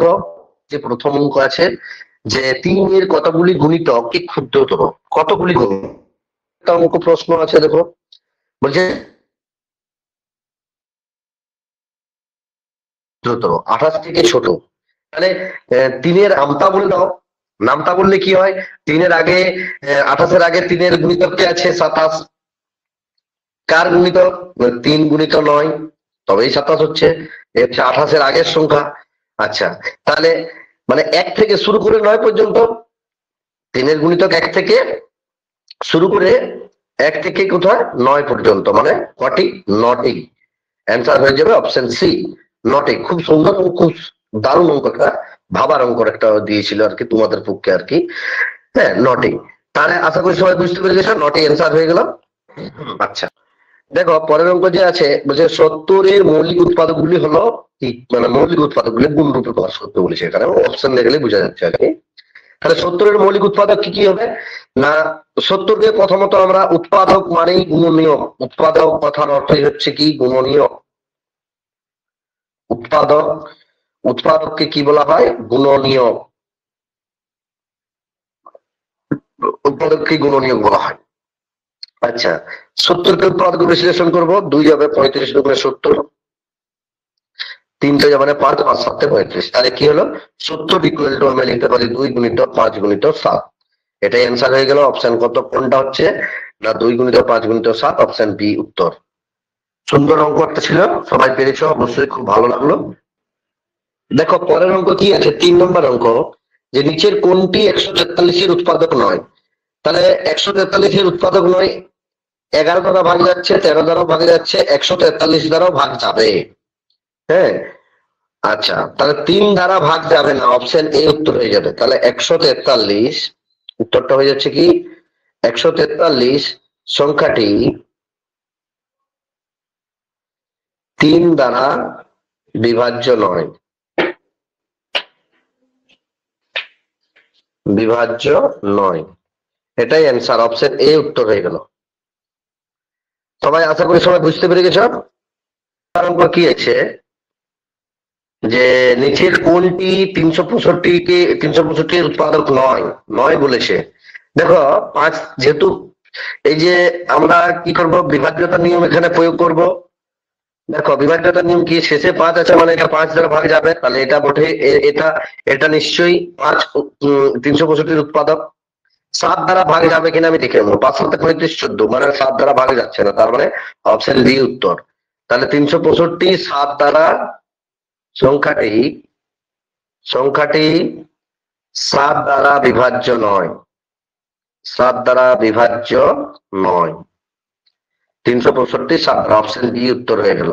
দেখো যে প্রথম অঙ্ক আছে যে 3 এর কতগুলি গুণিতক কি ক্ষুদ্রতর, কতগুলি গুণিতক অঙ্ক প্রশ্ন আছে। দেখো বলছে ক্ষুদ্রতর 28 থেকে ছোট, তাহলে 3 এর আমতা বলে দাও। নামতা বললে কি হয়, 3 এর আগে 28 এর আগে 3 এর গুণিতক কি আছে 27, কার গুণিতক 3 গুণিত 9, তবেই 27 হচ্ছে। এ হচ্ছে 28 এর আগের সংখ্যা। আচ্ছা তাহলে মানে 1 থেকে শুরু করে 9 পর্যন্ত, 3 এর গুণিতক 1 থেকে শুরু করে 1 থেকে কোথায় 9 পর্যন্ত, মানে কটি 9টি। অ্যান্সার হয়ে যাবে অপশন সি 9টি। খুব সুন্দর এবং খুব দারুণ অঙ্কটা, ভাবার অঙ্ক একটা দিয়েছিল আর কি তোমাদের পক্ষে আর কি। হ্যাঁ 9টি। তাহলে আশা করি সবাই বুঝতে পেরে গেছো, 9টি অ্যান্সার হয়ে গেল। আচ্ছা দেখো পরের অঙ্ক যে আছে বলছে 70 এর মৌলিক উৎপাদকগুলি হলো কি, মানে মৌলিক উৎপাদকগুলি গুণ রূপে প্রকাশ করতে বলেছে এখানে, অপশন দেখলে বোঝা যাচ্ছে আর কি। তাহলে 70 এর মৌলিক উৎপাদক কি কি হবে না, 70 কে প্রথমত আমরা উৎপাদক মানেই গুণনীয়, উৎপাদক কথার অর্থই হচ্ছে কি গুণনীয়। উৎপাদক, উৎপাদককে কি বলা হয় গুণনীয়, উৎপাদককে গুণনীয় বলা হয়। আচ্ছা 70 কে উৎপাদক বিশ্লেষণ করবো, 2 যাবে 35 দুগুণে 70, 3 যাবে 5, 5 7 35, তাহলে কি হলো 70 ইকুয়াল টু আমরা লিখতে পারি 2 গুণিত 5 গুণিত 7। এটাই অ্যান্সার হয়ে গেল। অপশন কত কোনটা হচ্ছে না 2 গুণিত 5 গুণিত 7, অপশন বি উত্তর। সুন্দর অঙ্ক একটা ছিল, সবাই পেরেছো অবশ্যই, খুব ভালো লাগলো। দেখো পরের অঙ্ক কি আছে, 3 নম্বর অঙ্ক যে নিচের কোনটি 143 এর উৎপাদক নয়। তাহলে 143 এর উৎপাদক নয়, 11 দ্বারা ভাগ যাচ্ছে, 13 দ্বারাও ভাগ যাচ্ছে, 143 দ্বারাও ভাগ যাবে। হ্যাঁ আচ্ছা তাহলে 3 দ্বারা ভাগ যাবে না, অপশন এ উত্তর হয়ে যাবে। তাহলে 143 উত্তরটা হয়ে যাচ্ছে কি 143 সংখ্যাটি 3 দ্বারা বিভাজ্য নয়, বিভাজ্য নয়, এটাই অ্যান্সার, অপশন এ উত্তর হয়ে গেল। সবাই আশা করি সবাই বুঝতে পেরে গেছ। অঙ্ক কি আছে যে নিচের কোনটি 365 এর উৎপাদক নয়, নয় বলেছে। দেখো 5 যেহেতু এই যে আমরা কি করব বিভাজ্যতা নিয়ম এখানে প্রয়োগ করব। দেখো বিভাজ্যতা নিয়ম কি, শেষে 5 আছে মানে এটা 5 দ্বারা ভাগ যাবে, তাহলে এটা বটে, এটা এটা নিশ্চয়ই 5 365 উৎপাদক। 7 দ্বারা ভাগ যাবে কিনা আমি দেখে নেবো, 5 7 35 14, মানে 7 দ্বারা ভাগ যাচ্ছে না, তার মানে অপশন ডি উত্তর। তাহলে 365 7 দ্বারা সংখ্যাটি, সংখ্যাটি 7 দ্বারা বিভাজ্য নয়, 7 দ্বারা বিভাজ্য নয়। 365 7 দ্বারা, অপশন ডি উত্তর হয়ে গেল,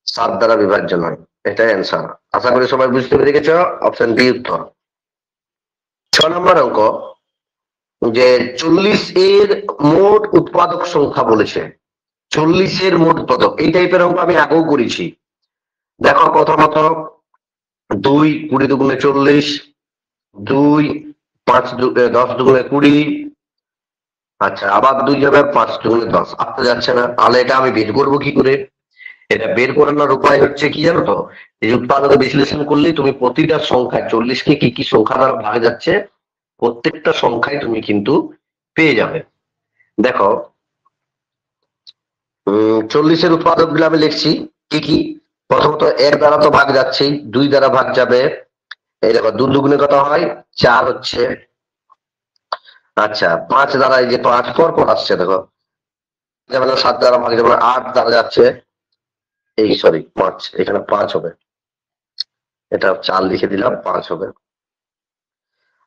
7 দ্বারা বিভাজ্য নয়, এটাই অ্যান্সার। আশা করি সবাই বুঝতে পেরে গেছ, অপশন ডি উত্তর। 6 নম্বর অঙ্ক যে 40 এর মোট উৎপাদক সংখ্যা বলেছে, 40 এর মোট উৎপাদক। এই টাইপের অঙ্ক আমি আগেও করেছি। দেখো প্রথমত 2 20 দুগুণে 40, 2 5 10 দুগুণে 20, আচ্ছা আবার 2 যাবে 5 দুগুণে 10, আসতে যাচ্ছে না, তাহলে এটা আমি বের করবো কি করে। এটা বের করানোর উপায় হচ্ছে কি জানো তো, এই উৎপাদক বিশ্লেষণ করলে তুমি প্রতিটা সংখ্যায় 40 কে কি কি সংখ্যা দ্বারা ভাগ যাচ্ছে প্রত্যেকটা সংখ্যায় তুমি কিন্তু পেয়ে যাবে। দেখো 40 এর উৎপাদক গুলো আমি লিখছি কি কি। প্রথমত 1 দ্বারা তো ভাগ যাচ্ছেই, 2 দ্বারা ভাগ যাবে, এই দেখো 2 দুগুণে কত হয় 4 হচ্ছে। আচ্ছা 5 দ্বারা, এই যে 5 পর পর আসছে দেখো, যেমন 7 দ্বারা ভাগ যাবে, 8 দ্বারা যাচ্ছে, এই সরি 5, এখানে 5 হবে, এটা 4 লিখে দিলাম, 5 হবে।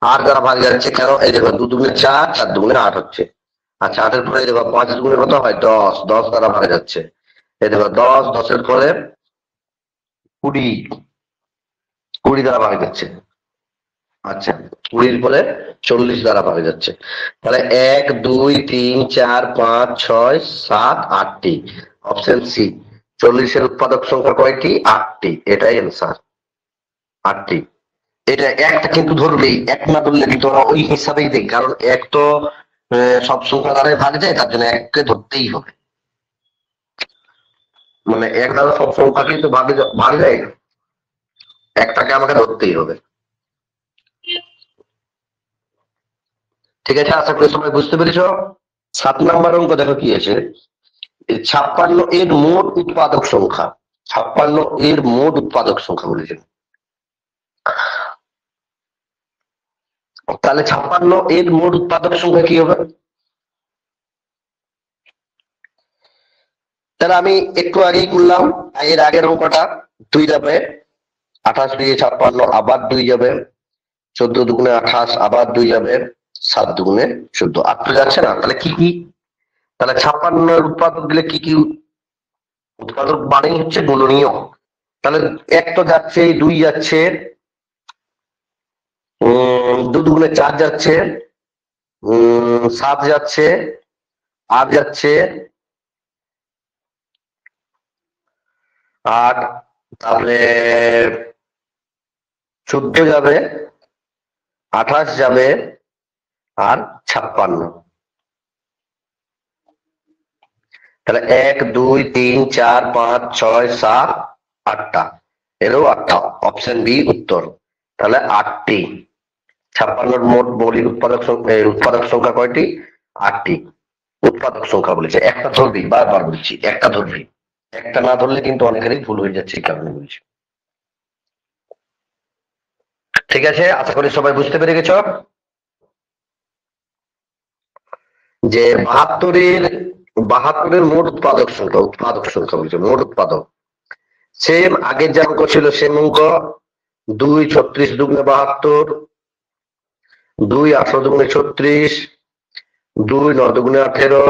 8 দ্বারা ভাগ যাচ্ছে কেন, এই দেখো 2 দুগুণে 4, 4 দুগুণে 8 হচ্ছে। আচ্ছা 8 এর পরে দেখো 5 দুগুণে কত হয় 10, 10 দ্বারা ভাগ যাচ্ছে, এই দেখো 10, 10 এর পরে 20, 20 দ্বারা ভাগ যাচ্ছে। আচ্ছা 20 পরে 40 দ্বারা ভাগ যাচ্ছে। তাহলে 1 2 3 4 5 6 7 8টি, অপশন সি 40 এর উৎপাদক সংখ্যা কয়টি 8টি, এটাই অ্যান্সার 8টি। এটা একটা কিন্তু ধরবেই, এক না ধরলে কিন্তু ওরা ওই হিসাবেই দেখ, কারণ এক তো সব সংখ্যা দ্বারাই ভাগ যায়, তার জন্য এককে ধরতেই হবে, মানে এক দ্বারা সব সংখ্যা কিন্তু ভাগ যায়, একটাকে আমাকে ধরতেই হবে। ঠিক আছে, আশা করি সবাই বুঝতে পেরেছ। 7 নম্বর অঙ্ক দেখো কি আছে, 56 এর মোট উৎপাদক সংখ্যা। 56 এর মোট উৎপাদক সংখ্যা বলেছে। তাহলে 56 এর মোট উৎপাদক সংখ্যা কি হবে? তাহলে আমি একটু আগেই করলাম, এর আগের অঙ্কটা 2 যাবে, 28 দিয়ে 56 আবার 2 যাবে, 14 দুগুণে 28 আবার 2 যাবে, 7 দুগুণে 14, 8 তো যাচ্ছে না। তাহলে কি কি, তাহলে 56 এর উৎপাদক গুলো কি কি? উৎপাদক মানেই হচ্ছে গুণনীয়। তাহলে 1 তো যাচ্ছে, 2 যাচ্ছে, 2 দুগুণে 4 যাচ্ছে, 7 যাচ্ছে, 8 যাচ্ছে, 8, তারপরে 14 যাবে, 28 যাবে, আর 56। তাহলে 1 2 3 4 5 6 7 8টা, এরও 8টা, অপশন বি উত্তর। তাহলে 8টি। 56 মোট মৌলিক উৎপাদক সংখ্যা কয়টি? 8টি উৎপাদক সংখ্যা বলেছে। একটা ধরবি, বারবার বলছি একটা ধরবি, একটা না ধরলে কিন্তু অনেকেরই ভুল হয়ে যাচ্ছে, এই কারণে বলছি। ঠিক আছে, আশা করি সবাই বুঝতে পেরে গেছ যে 72 এর মোট উৎপাদক সংখ্যা বলছে, মোট উৎপাদক। সেম আগের যে অঙ্ক ছিল সেম অঙ্ক, 2 36 দুগুণে 72, 2 18 দুগুণে 36, 2 9 দুগুণে 18,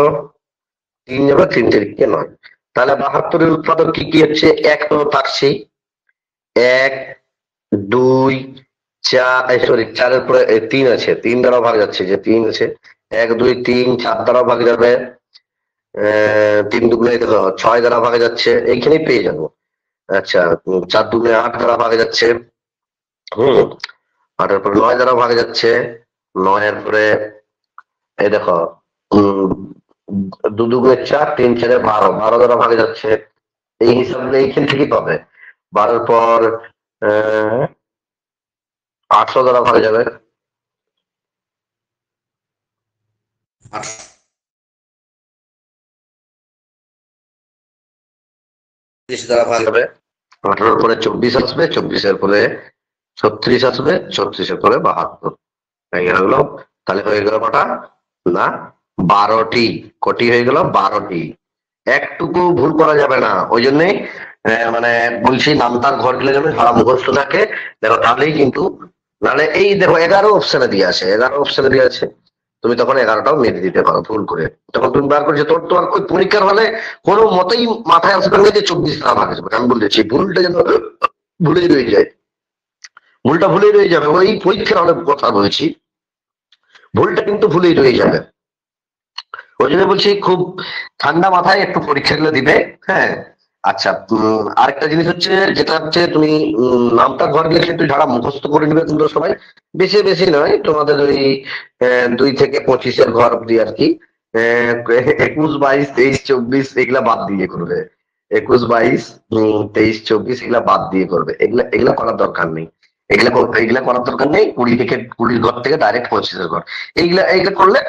3 যাবে 3 তিরিকে 9। তাহলে 72 এর উৎপাদক কি কি হচ্ছে? 1 তো থাকছেই, 1 2 4, সরি 4 এর পরে 3 আছে, 3 দ্বারা ভাগ যাচ্ছে, যে 3 আছে, 1 2 3 4 দ্বারা ভাগ যাবে, 3 দুগুণে দেখো 6 দ্বারা ভাগে যাচ্ছে, এইখানেই পেয়ে যাবো। আচ্ছা, 4 দুগুণে 8 দ্বারা ভাগে যাচ্ছে, 8 এর পরে 9 দ্বারা ভাগে যাচ্ছে, 9 এর পরে এই দেখো 2 দুগুণে 4, 3 4 12, 12 দ্বারা ভাগে যাচ্ছে। এই হিসাবে এইখান থেকেই পাবে। 12 এর পর 800 দ্বারা ভাগে যাবে, 30 দ্বারা ভাগ যাবে, 18 পরে 24 আসবে, 24 এর পরে 36 আসবে, 36 এর পরে 72 হয়ে গেল। তাহলে হয়ে গেল কটা না 12টি। কটি হয়ে গেল? 12টি। একটুকু ভুল করা যাবে না, ওই জন্যই মানে বলছি নামতার ঘর গেলে যেন সারা মুখস্থ থাকে। দেখো তাহলেই কিন্তু, নাহলে এই দেখো 11 অপশনে দিয়ে আছে, 11 অপশনে দিয়ে আছে, তুমি তখন 11টাও মেরে দিতে পারো ভুল করে। তখন তুমি বার করছো, তোর তো আর ওই পরীক্ষার হলে কোনো মতেই মাথায় আসবে না যে 24 দ্বারা ভাগ যাবে। আমি বলেছি ভুলটা যেন ভুলেই রয়ে যায়, ভুলটা ভুলেই রয়ে যাবে। ওই পরীক্ষার হলে কথা বলছি, ভুলটা কিন্তু ভুলেই রয়ে যাবে। ওই জন্য বলছি খুব ঠান্ডা মাথায় একটু পরীক্ষাগুলো দিবে। হ্যাঁ, আচ্ছা, আরেকটা জিনিস হচ্ছে, যেটা হচ্ছে তুমি নামটা ঘর গেলে কিন্তু ঝাড়া মুখস্থ করে নিবে তোমরা সবাই, বেশি বেশি নয়, তোমাদের ওই 2 থেকে 25-এর ঘর অব্দি আর কি। 21 22 23 24 এগুলা বাদ দিয়ে করবে, 21 22 23 24 এগুলা বাদ দিয়ে করবে, এগুলা এগুলা করার দরকার নেই। এগুলা করার দরকার নেই। 20 ঘর থেকে ডাইরেক্ট 25-এর ঘর, এইগুলা করলে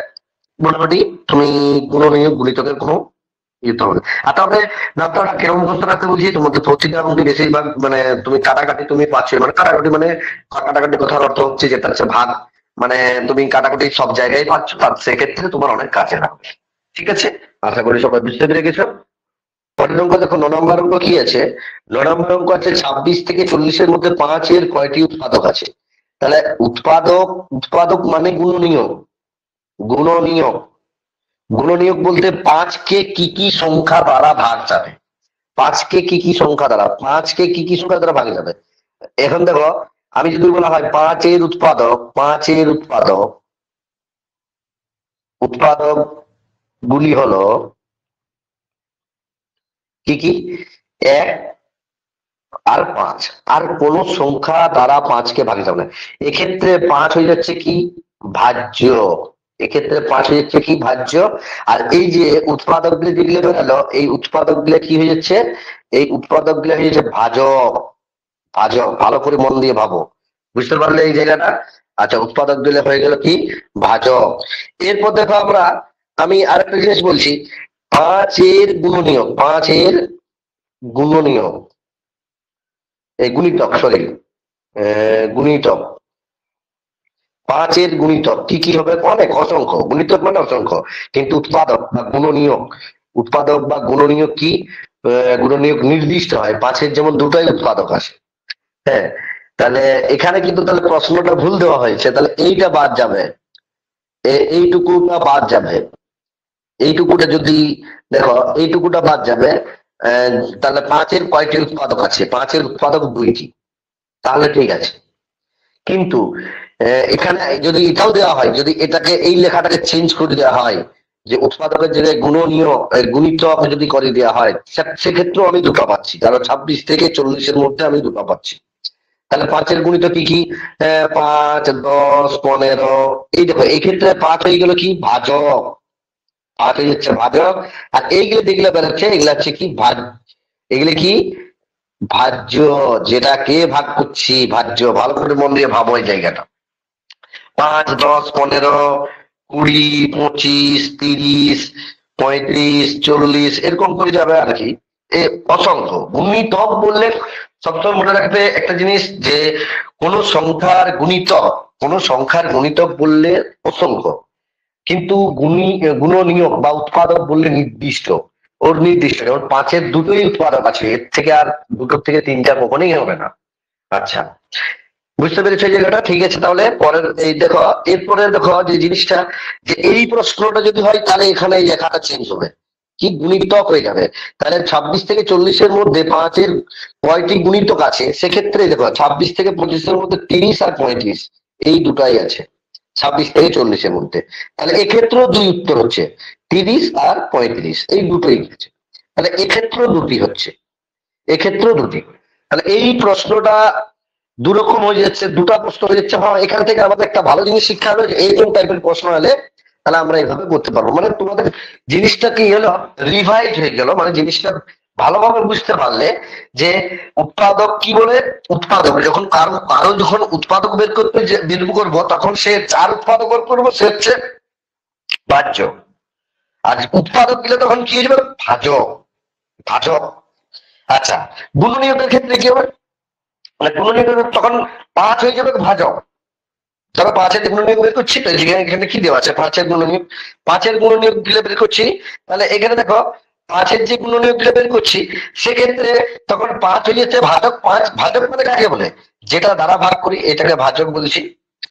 মোটামুটি তুমি কোনো নিয়োগ গণিতকের কোনো ইয়ে হবে। আর তবে নামটা কেরম করতে রাখতে বুঝি, তোমাদের প্রতিটা অঙ্কে বেশিরভাগ মানে তুমি কাটাকাটি তুমি পাচ্ছ, মানে কাটাকাটি মানে কাটাকাটি কথার অর্থ হচ্ছে যেটা হচ্ছে ভাগ, মানে তুমি কাটাকাটি সব জায়গায় পাচ্ছ, তার সেক্ষেত্রে তোমার অনেক কাছে রাখবে। ঠিক আছে, আশা করি সবাই বুঝতে পেরে গেছো। পরের অঙ্ক দেখো, 9 নম্বর অঙ্ক কি আছে? 9 নম্বর অঙ্ক আছে 26 থেকে 40-এর মধ্যে 5-এর কয়টি উৎপাদক আছে? তাহলে উৎপাদক মানে গুণনীয়। গুণনীয়ক, গুণনীয়ক বলতে 5কে কি কি সংখ্যা দ্বারা ভাগ যাবে, 5কে কি কি সংখ্যা দ্বারা, 5কে কি কি সংখ্যা দ্বারা ভাগ যাবে। এখন দেখো, আমি যদি বলা হয় 5-এর উৎপাদক, 5-এর উৎপাদক, উৎপাদক গুলি হলো কি কি? 1 আর 5, আর কোন সংখ্যা দ্বারা 5কে ভাগ যাবে না। এক্ষেত্রে 5 হয়ে যাচ্ছে কি? ভাজ্য। এক্ষেত্রে 5 হয়ে যাচ্ছে কি? ভাজ্য। আর এই যে উৎপাদক গুলো যেগুলো বেরোলো, এই উৎপাদক গুলো কি হয়ে যাচ্ছে? এই উৎপাদক গুলো হয়ে যাচ্ছে ভাজক। ভাজক, ভালো করে মন দিয়ে ভাবো, বুঝতে পারলে এই জায়গাটা? আচ্ছা, উৎপাদক দিলে হয়ে গেল কি ভাজক। এরপর দেখো আমি আরেকটা জিনিস বলছি, পাঁচের গুণনীয়ক, পাঁচের গুণনীয়ক, এই গুণিতক, সরি, গুণিতক, পাঁচের গুণিতক কি কি হবে? অনেক, অসংখ্য। গুণিতক মানে অসংখ্য, কিন্তু উৎপাদক বা গুণনীয়ক, উৎপাদক বা গুণনীয়ক কি? গুণনীয়ক নির্দিষ্ট হয়। পাঁচের যেমন দুটাই উৎপাদক আসে, হ্যাঁ, তাহলে এখানে কিন্তু তাহলে প্রশ্নটা ভুল দেওয়া হয়েছে, তাহলে এইটা বাদ যাবে, এইটুকুটা বাদ যাবে, এইটুকুটা যদি দেখো, এইটুকুটা বাদ যাবে। আহ, তাহলে পাঁচের কয়টি উৎপাদক আছে? পাঁচের উৎপাদক দুইটি, তাহলে ঠিক আছে। কিন্তু এখানে যদি এটাও দেওয়া হয়, যদি এটাকে এই লেখাটাকে চেঞ্জ করে দেওয়া হয়, যে উৎপাদকের জায়গায় গুণনীয় গুণিতক যদি করে দেওয়া হয়, সেক্ষেত্রেও আমি দুটো পাচ্ছি, কারণ 26 থেকে 40-এর মধ্যে আমি দুটো পাচ্ছি। তাহলে পাঁচের গুণিতক কি কি? 5, 10, 15। এই দেখো, এই ক্ষেত্রে 5 হয়ে গেল কি ভাজক, 5 হয়ে যাচ্ছে ভাজক। আর এইগুলো যেগুলো বেরোচ্ছে এগুলো হচ্ছে কি এগুলো কি ভাজ্য, যেটাকে ভাগ করছি ভাজ্য। ভালো করে মন দিয়ে ভাবো এই জায়গাটা। 5, 10, 15, 20, 25, 30, 35, 40 এরকম করে যাবে আর কি। অসংখ্য গুণিতক বললে সবসময় মনে রাখবে একটা জিনিস, যে কোন সংখ্যার গুণিতক, কোন সংখ্যার গুণিতক বললে অসংখ্য, কিন্তু গুণনীয়ক বা উৎপাদক বললে নির্দিষ্ট। ওর নির্দিষ্ট, যেমন পাঁচের দুটোই উৎপাদক আছে, এর থেকে আর দুটোর থেকে তিনটা কখনোই হবে না। আচ্ছা, বুঝতে পেরেছো এই জায়গাটা? ঠিক আছে, তাহলে পরের এই দেখো, এরপরে দেখো যে জিনিসটা, যে এই প্রশ্নটা যদি হয় তাহলে এখানে এই লেখাটা চেঞ্জ হবে, কি গুণিতক হয়ে যাবে। তাহলে 26 থেকে 40-এর মধ্যে পাঁচের কয়টি গুণিতক আছে? সেক্ষেত্রে দেখো 26 থেকে 25-এর মধ্যে 30 আর 35 এই দুটাই আছে, 26 থেকে 40-এর মধ্যে। তাহলে এক্ষেত্রেও দুই উত্তর হচ্ছে, 30 আর 35, এই দুটোই আছে। তাহলে এক্ষেত্রেও দুটি হচ্ছে, এক্ষেত্রেও দুটি। তাহলে এই প্রশ্নটা দুরকম হয়ে যাচ্ছে, দুটা প্রশ্ন হয়ে যাচ্ছে। হ্যাঁ, এখান থেকে আমাদের একটা ভালো জিনিস শিক্ষা হলো যে এইরকম টাইপের প্রশ্ন হলে তাহলে আমরা এইভাবে করতে পারবো, মানে তোমাদের জিনিসটা কি হলো, রিভাইজ হয়ে গেল, মানে জিনিসটা ভালোভাবে বুঝতে পারলে যে উৎপাদক কি বলে। উৎপাদক যখন কারো কারো যখন উৎপাদক বের করবো, তখন সে যার উৎপাদক বের করবো সে হচ্ছে বাহ্য, আর উৎপাদক দিলে তখন কি হয়ে যাবে? ভাজক, ভাজক। আচ্ছা, গুণনীয়কের ক্ষেত্রে কি হবে? মানে গুণনীয়ক তখন 5 হয়ে যাবে ভাজক। ধরো 5-এর গুণনীয়ক বের করছি, তো এখানে কি দেওয়া আছে? 5-এর গুণনীয়ক, 5-এর গুণনীয়ক দিলে বের করছি। তাহলে এখানে দেখো 5-এর যে গুণনীয়ক দিলে বের করছি, সেক্ষেত্রে তখন 5 হয়ে যাচ্ছে ভাজক। 5 ভাজক মানে কাকে বলে? যেটা দ্বারা ভাগ করি এটাকে ভাজক বলছি,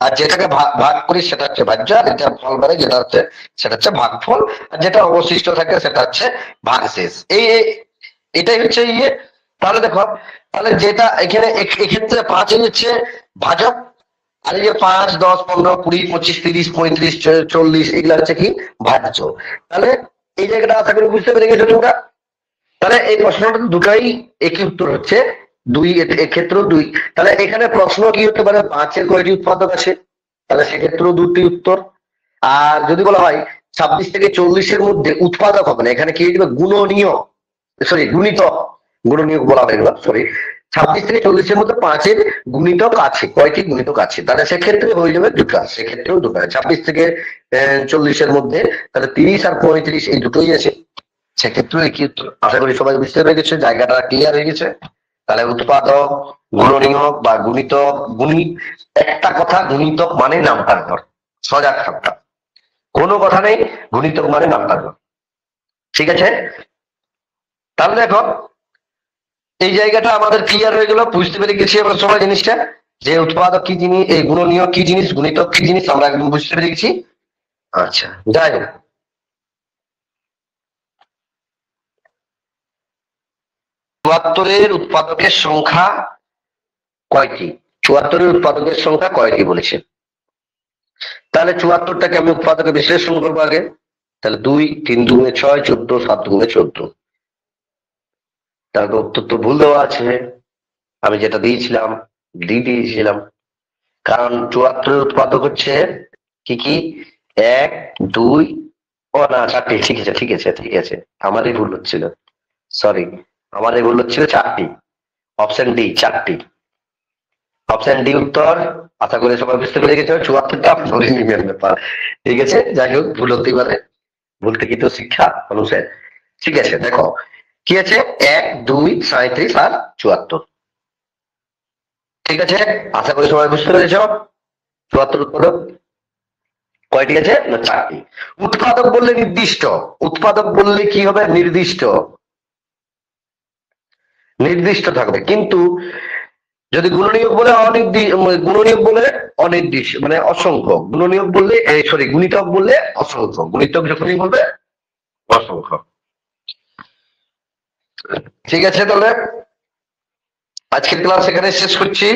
আর যেটাকে ভাগ করি সেটা হচ্ছে ভাজ্য, আর এটা ফল বেড়ে যেটা হচ্ছে সেটা হচ্ছে ভাগফল, আর যেটা অবশিষ্ট থাকে সেটা হচ্ছে ভাগশেষ। এটাই হচ্ছে ইয়ে। তাহলে দেখো, তাহলে যেটা এখানে এক্ষেত্রে 5 হচ্ছে ভাজক, আর এই যে 5, 10, 15, 20, 25, 30, 35, 40 এগুলা হচ্ছে কি ভাজ্য। তাহলে এই জায়গাটা আশা করি বুঝতে পেরে গেছো তোমরা। তাহলে এই প্রশ্নটা দুটাই একই উত্তর হচ্ছে, দুই, এক্ষেত্রেও দুই। তাহলে এখানে প্রশ্ন কি হতে পারে? 5-এর কয়টি উৎপাদক আছে? তাহলে সেক্ষেত্রেও দুটি উত্তর। আর যদি বলা হয় 26 থেকে 40-এর মধ্যে উৎপাদক হবে না, এখানে কি হয়ে যাবে? গুণনীয়, সরি গুণিতক, গুণনীয়ক বলা হয়ে গেল, সরি। 26 থেকে 40-এর মধ্যে 5-এর গুণিতক আছে, কয়টি গুণিতক আছে? তাহলে সেক্ষেত্রে হয়ে যাবে দুটা, সেক্ষেত্রেও দুটা। 26 থেকে 40-এর মধ্যে তাহলে 30 আর 35 এই দুটোই আছে, সেক্ষেত্রে কি উত্তর? আশা করি সবাই বুঝতে পেরে গেছে, জায়গাটা ক্লিয়ার হয়ে গেছে। তাহলে উৎপাদক, গুণনীয়ক বা গুণিতক, একটা কথা, গুণিতক মানে নামটার ঘর, সজাগ থাকটা, কোনো কথা নেই, গুণিতক মানে নামটার ঘর। ঠিক আছে, তাহলে দেখো এই জায়গাটা আমাদের ক্লিয়ার হয়ে গেল, বুঝতে পেরে গেছি আমরা সবাই জিনিসটা, যে উৎপাদক কি জিনিস, এই গুণনীয়ক কি জিনিস, গুণিতক কি জিনিস, আমরা একদম বুঝতে পেরে গেছি। আচ্ছা, যাই হোক, 74-এর উৎপাদকের সংখ্যা কয়টি? 74-এর উৎপাদকের সংখ্যা কয়টি বলেছে? তাহলে 74টাকে আমি উৎপাদকে বিশ্লেষণ করবো আগে। তাহলে 2, 3 দুগুণে 6, 14, 7 দুগুণে 14। তাহলে উত্তর তো ভুল দেওয়া আছে, আমি যেটা দিয়েছিলাম, কারণ 74-এর উৎপাদক হচ্ছে কি কি? 1, 2, ও না 4টি, ঠিক আছে, আমারই ভুল হচ্ছিল, সরি, আমারই ভুল হচ্ছিল, 4টি। অপশন ডি 4টি। অপশন ডি উত্তর। আশা করি সবাই বুঝতে পেরে গেছে, 74টা ধরে নিবেন ব্যাপার। ঠিক আছে, যাই হোক ভুল হতেই পারে, ভুল থেকে তো শিক্ষা মানুষের। ঠিক আছে, দেখো কি আছে, 1, 2, 37 আর 74। ঠিক আছে, আশা করি সবাই বুঝতে পেরেছ। 74 উৎপাদক কয়টি আছে না 4টি। উৎপাদক বললে নির্দিষ্ট, উৎপাদক বললে কি হবে, নির্দিষ্ট, নির্দিষ্ট থাকবে। কিন্তু যদি গুণনীয়ক বলে অনির্দিষ্ট, গুণনীয়ক বলে অনির্দিষ্ট মানে অসংখ্য, গুণনীয়ক বললে সরি গুণিতক বললে অসংখ্য, গুণিতক যখনই বলবে অসংখ্য। ঠিক আছে, তাহলে আজকের ক্লাস এখানে শেষ করছি।